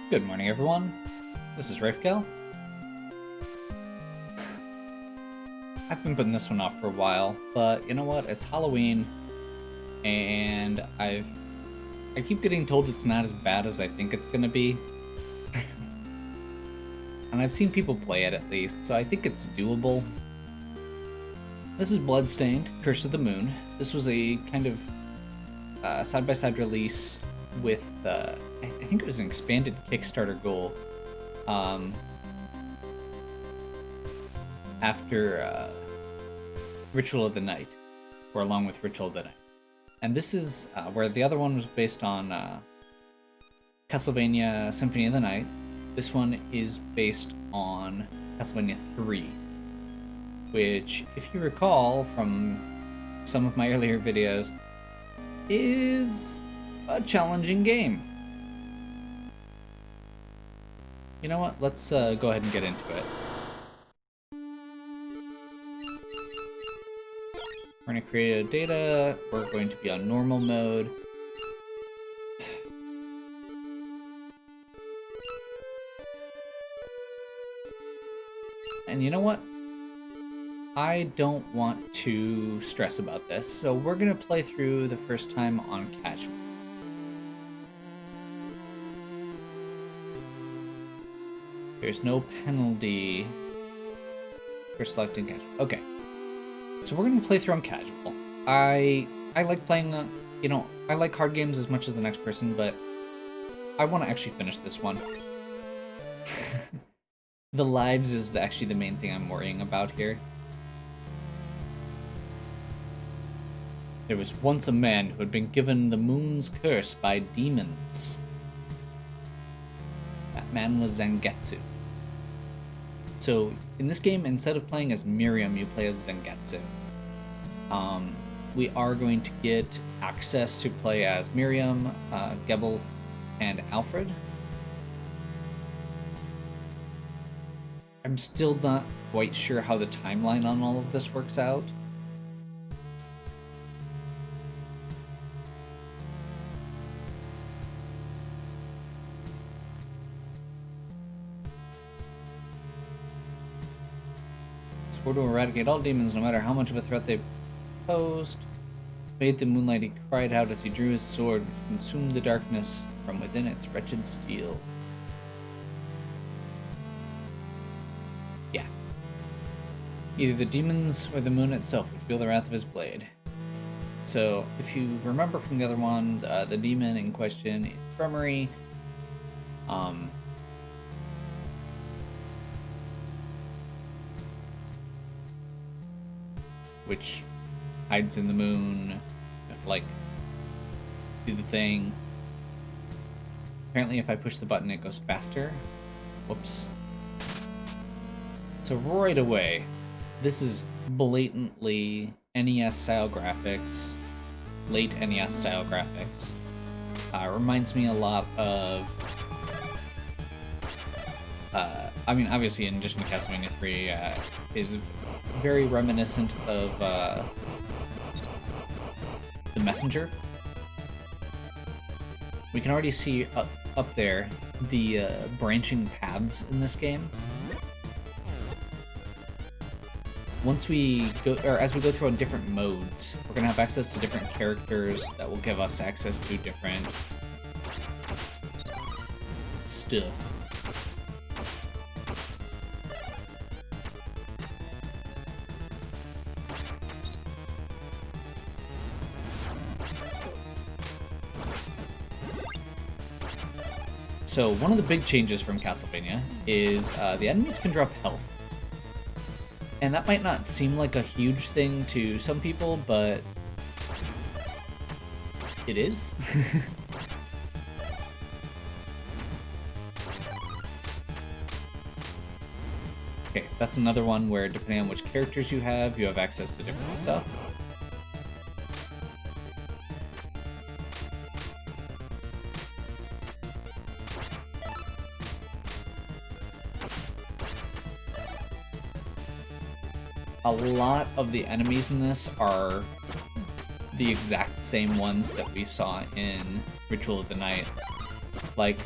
Good morning, everyone. This is Rafekel. I've been putting this one off for a while, but you know what? It's Halloween, and I keep getting told it's not as bad as I think it's gonna be. And I've seen people play it at least, so I think it's doable. This is Bloodstained, Curse of the Moon. This was a kind of side-by-side release with, I think it was an expanded Kickstarter goal. After Ritual of the Night, or along with Ritual of the Night. And this is where the other one was based on Castlevania Symphony of the Night. This one is based on Castlevania 3, which, if you recall from some of my earlier videos, is a challenging game. You know what? Let's go ahead and get into it. We're going to create a data. We're going to be on normal mode. And you know what? I don't want to stress about this, so we're going to play through the first time on casual. There's no penalty for selecting casual. Okay. So we're going to play through on casual. I like playing, I like hard games as much as the next person, but I want to actually finish this one. The lives is actually the main thing I'm worrying about here. There was once a man who had been given the moon's curse by demons. That man was Zangetsu. So, in this game, instead of playing as Miriam, you play as Zangetsu. We are going to get access to play as Miriam, Gebel, and Alfred. I'm still not quite sure how the timeline on all of this works out. Swore to eradicate all demons, no matter how much of a threat they posed. Bathed in moonlight, he cried out as he drew his sword, which consumed the darkness from within its wretched steel. Yeah. Either the demons or the moon itself would feel the wrath of his blade. So, if you remember from the other one, the demon in question is Bremery. Which hides in the moon, like, do the thing. Apparently if I push the button it goes faster. Whoops. So right away, this is blatantly NES-style graphics, late NES-style graphics. Reminds me a lot of... obviously in addition to Castlevania 3, is very reminiscent of The Messenger. We can already see up there the branching paths in this game. Once we go, or as we go through on different modes, we're gonna have access to different characters that will give us access to different stuff. So one of the big changes from Castlevania is the enemies can drop health. And that might not seem like a huge thing to some people, but it is. Okay, that's another one where depending on which characters you have access to different stuff. A lot of the enemies in this are the exact same ones that we saw in Ritual of the Night. Like,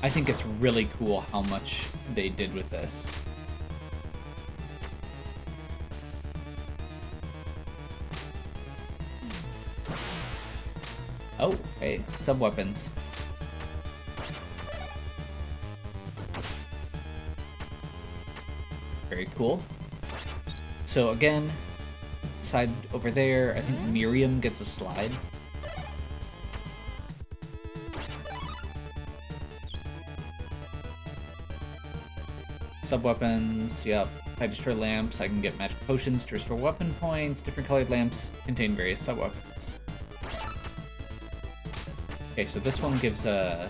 I think it's really cool how much they did with this. Oh, hey, sub-weapons. Very cool. So again, side over there, I think Miriam gets a slide. Sub-weapons, yep. If I destroy lamps, I can get magic potions to restore weapon points. Different colored lamps contain various sub-weapons. Okay, so this one gives a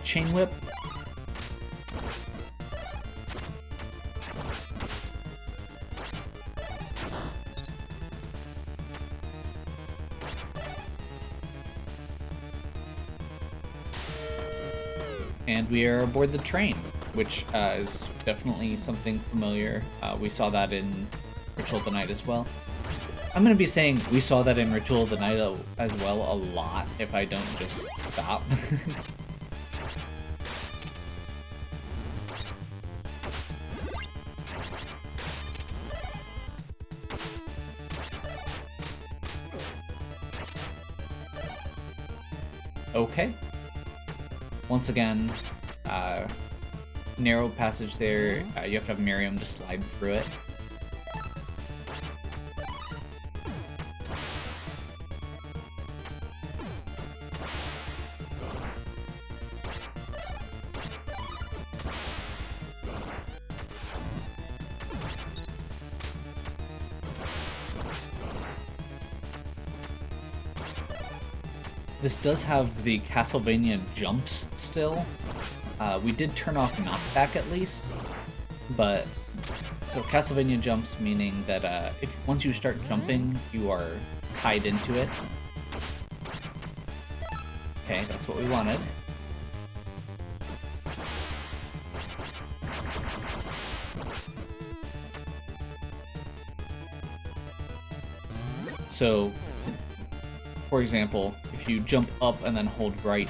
chain whip. And we are aboard the train, which is definitely something familiar. We saw that in Ritual of the Night as well. I'm going to be saying we saw that in Ritual of the Night as well a lot if I don't just stop. Okay. Once again, narrow passage there. You have to have Miriam to slide through it. This does have the Castlevania jumps still. We did turn off knockback at least, but so Castlevania jumps meaning that if once you start jumping, you are tied into it. Okay, that's what we wanted. So, for example, if you jump up and then hold right,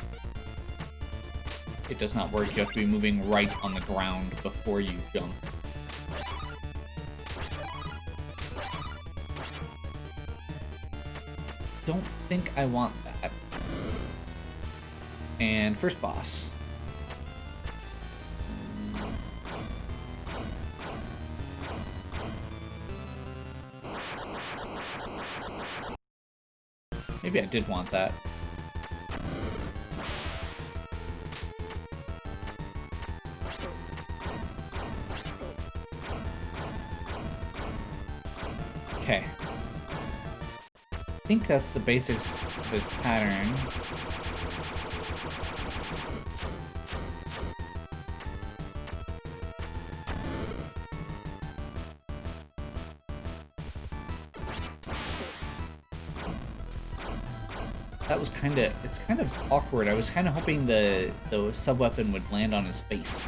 it does not work. You have to be moving right on the ground before you jump. Don't think I want that. And first boss. Maybe I did want that. Okay. I think that's the basics of this pattern. That was it's kind of awkward. I was kind of hoping the sub-weapon would land on his face.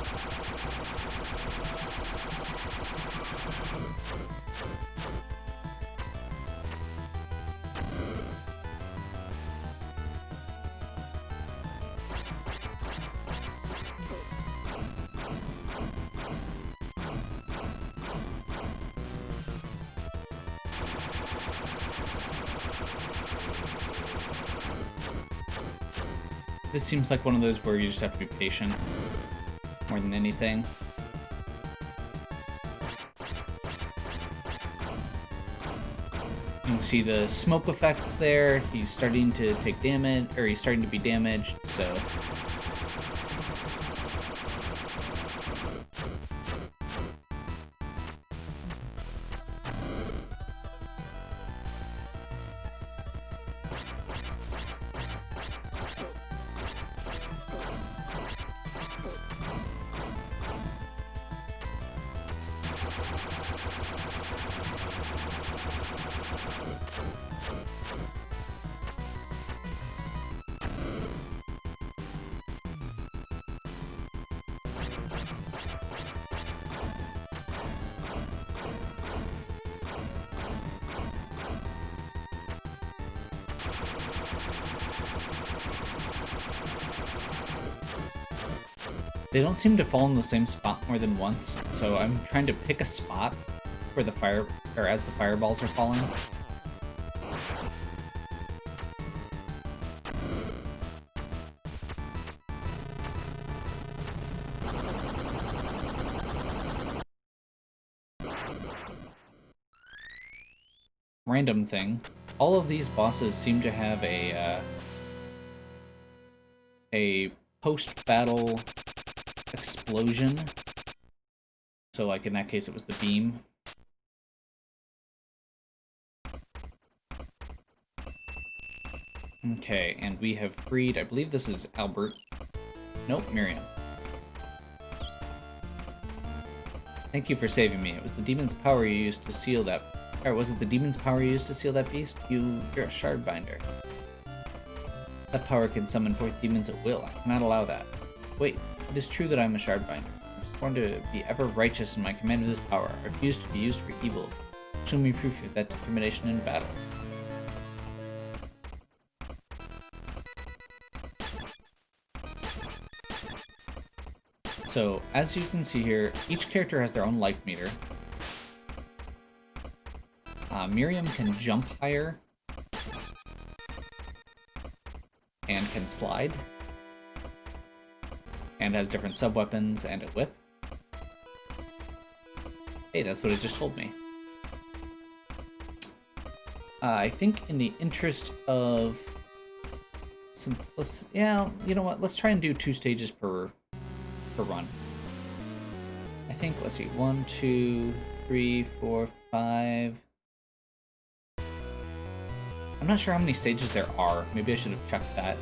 This seems like one of those where you just have to be patient more than anything. You can see the smoke effects there. He's starting to take damage, or he's starting to be damaged, so... They don't seem to fall in the same spot more than once, so I'm trying to pick a spot where the fire, or as the fireballs are falling. Random thing. All of these bosses seem to have a post-battle explosion. So, like, in that case, it was the beam. Okay, and we have freed, I believe this is Albert. Nope, Miriam. Thank you for saving me. It was the demon's power you used to seal that... Or was it the demon's power you used to seal that beast? You're a shardbinder. That power can summon forth demons at will. I cannot allow that. Wait, it is true that I'm a shardbinder. I sworn to be ever righteous in my command of this power. I refuse to be used for evil. Show me proof of that determination in battle. So, as you can see here, each character has their own life meter. Miriam can jump higher and can slide, and has different sub-weapons and a whip. Hey, that's what it just told me. I think in the interest of simplicity... Yeah, you know what? Let's try and do 2 stages per run. I think, let's see, 1, 2, 3, 4, 5... I'm not sure how many stages there are. Maybe I should have checked that.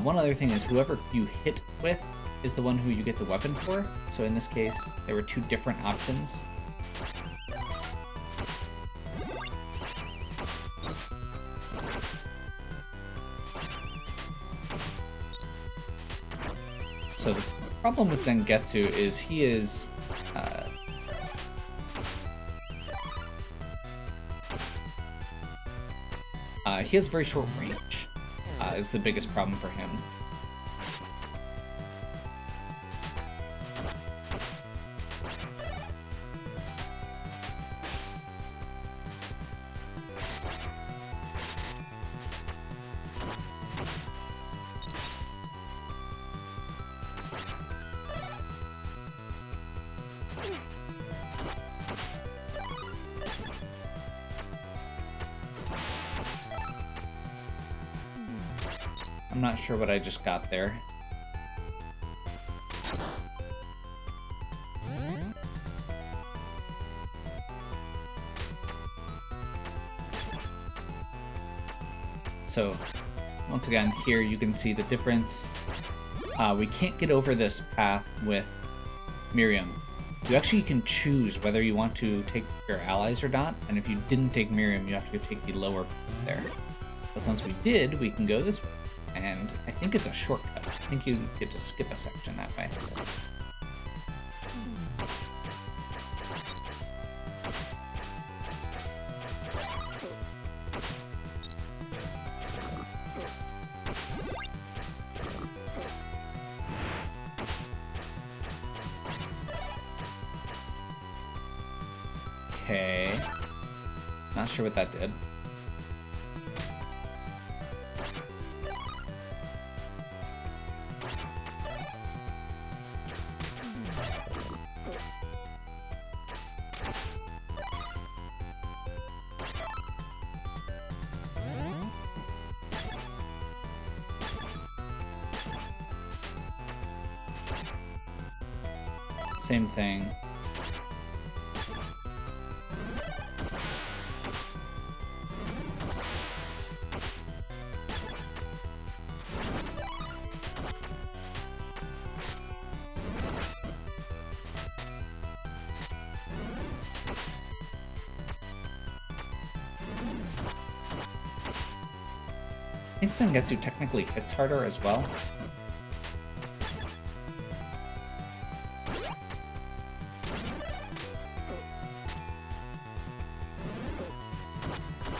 One other thing is whoever you hit with is the one who you get the weapon for. So in this case, there were 2 different options. So the problem with Zangetsu is he is... he has very short range, is the biggest problem for him. I'm not sure what I just got there. So, once again, here you can see the difference. We can't get over this path with Miriam. You actually can choose whether you want to take your allies or not, and if you didn't take Miriam, you have to take the lower path there. But since we did, we can go this way. And I think it's a shortcut. I think you get to skip a section that way. Okay. Not sure what that did. Same thing. I think Zangetsu technically hits harder as well.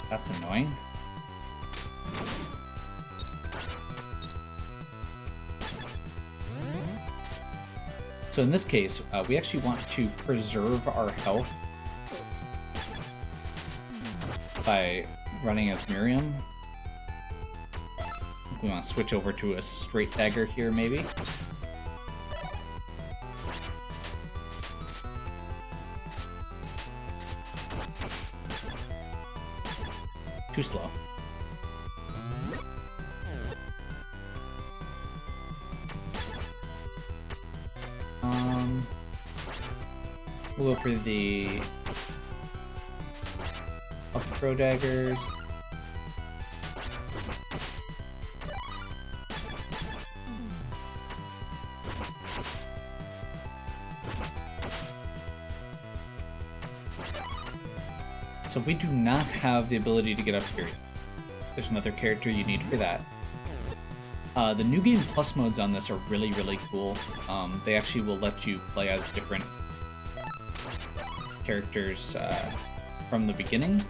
That's annoying. So in this case, we actually want to preserve our health by running as Miriam. We want to switch over to a straight dagger here, maybe. Too slow. We'll go for the up throw daggers. So we do not have the ability to get up here. There's another character you need for that. The New Game Plus modes on this are really, really cool. They actually will let you play as different characters from the beginning.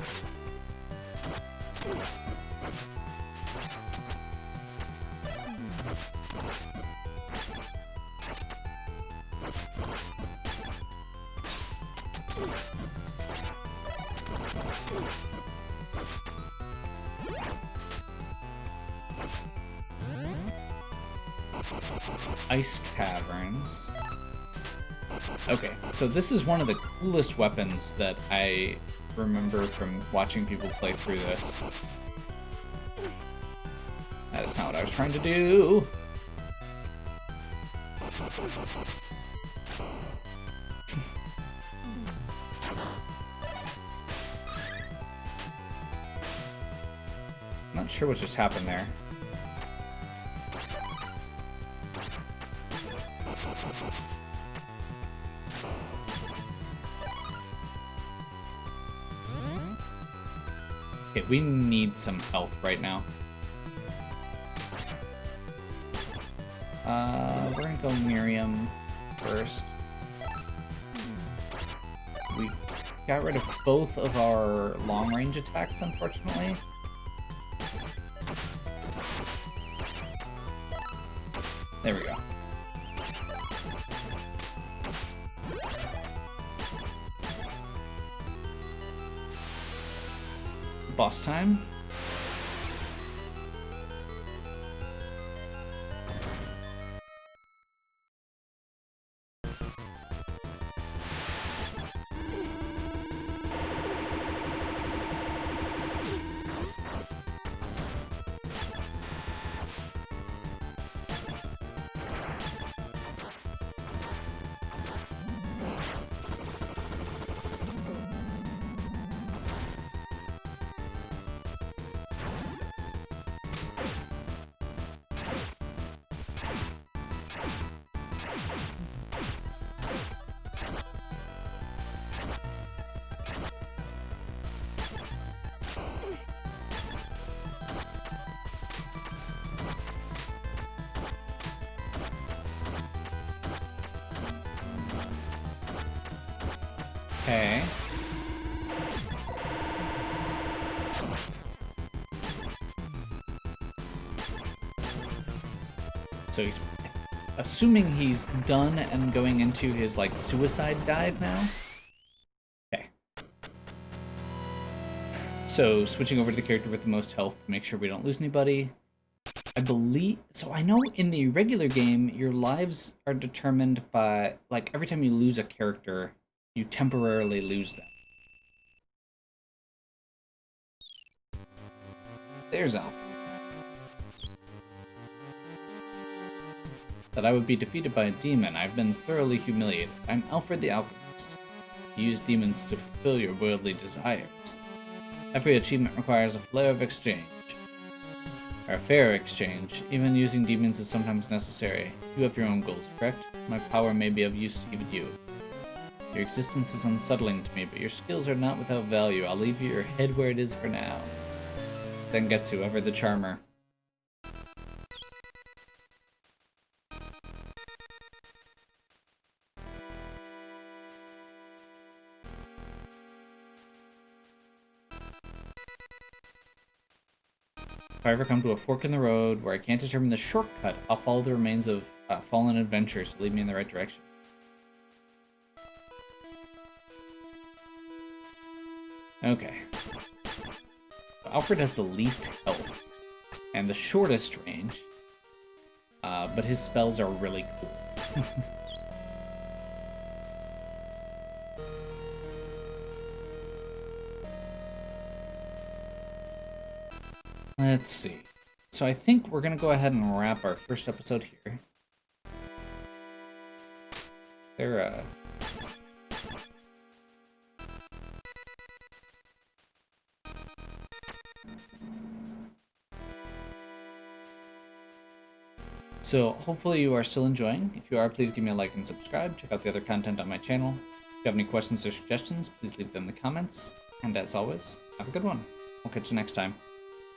Ice Caverns. Okay, so this is one of the coolest weapons that I remember from watching people play through this. That is not what I was trying to do. Not sure what just happened there. Okay, we need some health right now. We're gonna go Miriam first. We got rid of both of our long-range attacks, unfortunately. There we go. Boss time. Okay. So he's assuming he's done and going into his like suicide dive now. Okay. So switching over to the character with the most health to make sure we don't lose anybody. I believe so. I know in the regular game your lives are determined by like every time you lose a character, you temporarily lose them. There's Alpha. That I would be defeated by a demon. I've been thoroughly humiliated. I'm Alfred the Alchemist. You use demons to fulfill your worldly desires. Every achievement requires a flare of exchange. Or a fair exchange. Even using demons is sometimes necessary. You have your own goals, correct? My power may be of use to even you. Your existence is unsettling to me, but your skills are not without value. I'll leave your head where it is for now. Dengetsu, ever the charmer. If I ever come to a fork in the road where I can't determine the shortcut, I'll follow the remains of fallen adventurers to lead me in the right direction. Okay. Alfred has the least health and the shortest range, but his spells are really cool. Let's see. So I think we're going to go ahead and wrap our first episode here. So hopefully you are still enjoying. If you are, please give me a like and subscribe. Check out the other content on my channel. If you have any questions or suggestions, please leave them in the comments. And as always, have a good one. I'll catch you next time.